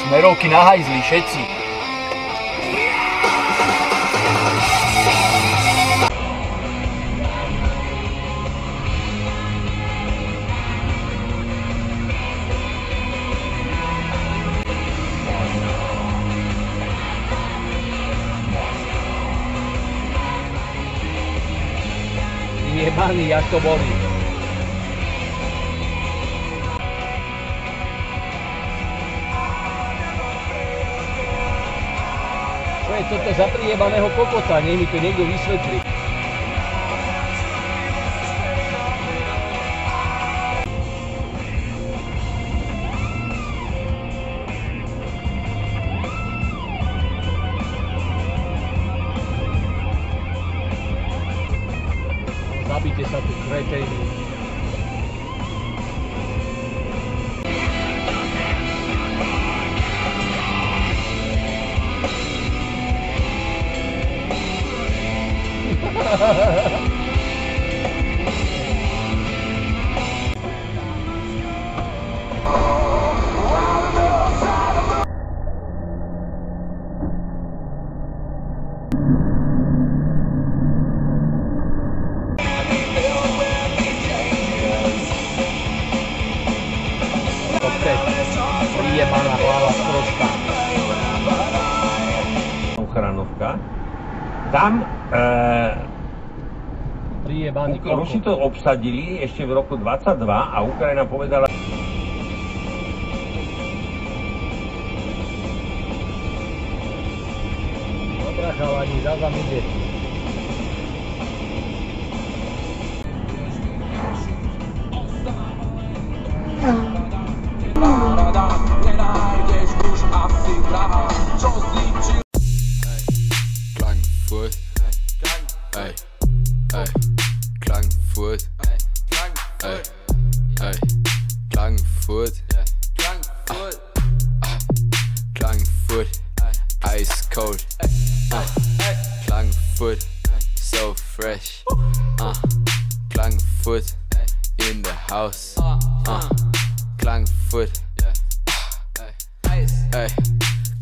Smerovky na hajzli, všetci. Jebaný, jak to bolí. Čo je toto za prijebaného kokota? Nech mi to niekto vysvetlí. Zabite sa tu kreténi. Prijebaná hlava sprostá. Ochranovka. Tam Rusi to obsadili ešte v roku 22 a Ukrajina povedala... Dobrá chalani, zazam ide. Klagenfurt, ey, ey, Klagenfurt, ey, ey, Klagenfurt, Klagenfurt, ice cold, Klagenfurt, so fresh, Klagenfurt, in the house, Klagenfurt, ey,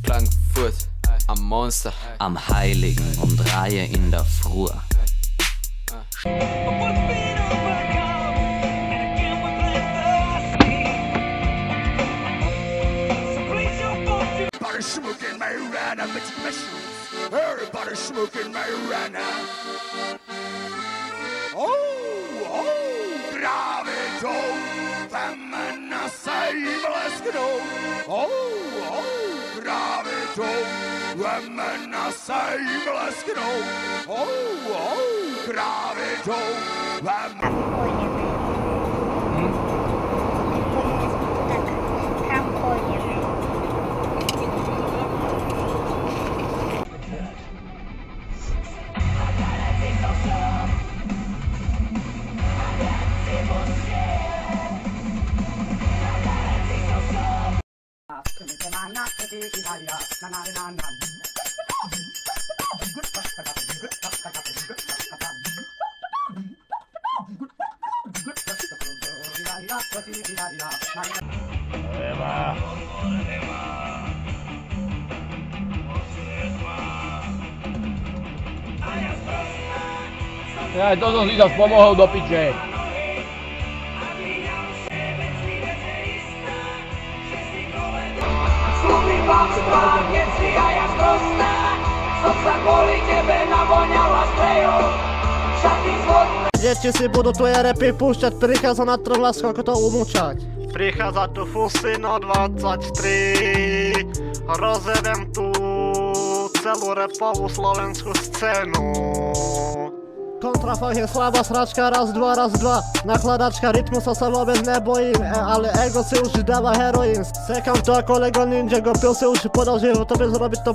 Klagenfurt. Am Monster, am Heiligen um 3 in der Früh. Everybody smoking marijuana, mixed mushrooms. Everybody smoking marijuana. Oh, gravito, femina sig bleskno. Oh, gravito, femina sig bleskno. Oh, gravito, Ja, to som si zase pomohol do piče. Slúbim vám strán, neci a ja sprostá. Som sa kvôli tebe navoňala sprejov. Šaty zvodné. Deti si budú tvoje repy púšťať, prichádza na trh lásko, ako to umúčať. Prichádza tu Fusino 23, rozjedem tu celú repovú slovenskú scénu. Kontrafakt je slabá sračka, raz, dva. Nakladačka rytmu sa vôbec nebojím, ale ego si už dáva heroín. Sekam to ako Lego Ninja, go pil si už podal, že ho to bez robiť to...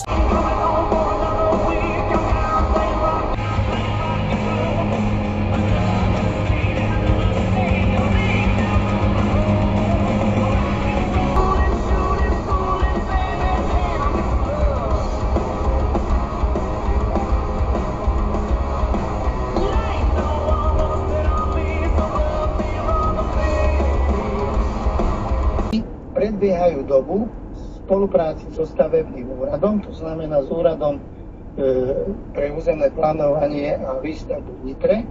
Predbiehajú dobu, spolupráci so stavebným úradom, to znamená s úradom pre územné plánovanie a výstavbu v Nitre.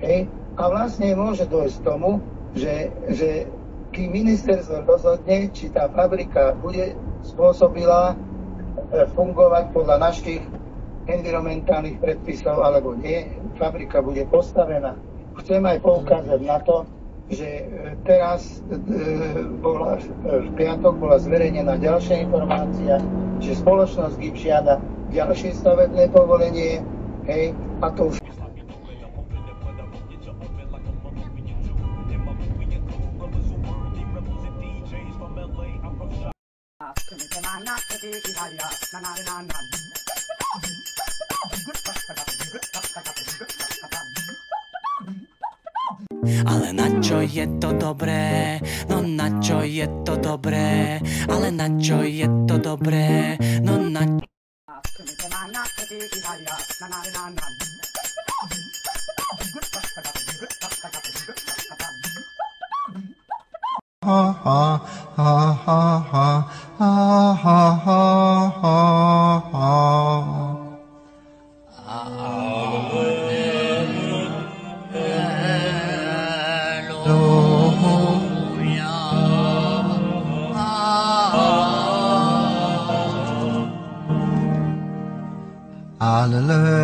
Hej, a vlastne môže dôjsť k tomu, že kým ministerstvo rozhodne, či tá fabrika bude spôsobila fungovať podľa našich environmentálnych predpisov alebo nie, fabrika bude postavená. Chcem aj poukázať na to, že teraz v piatok bola zverejnená ďalšia informácia, že spoločnosť GIP žiada ďalšie stavebné povolenie, hej, a to už Ale na čo je to dobré? No na čo je to dobré? Ale na čo je to dobré? No na Hallelujah.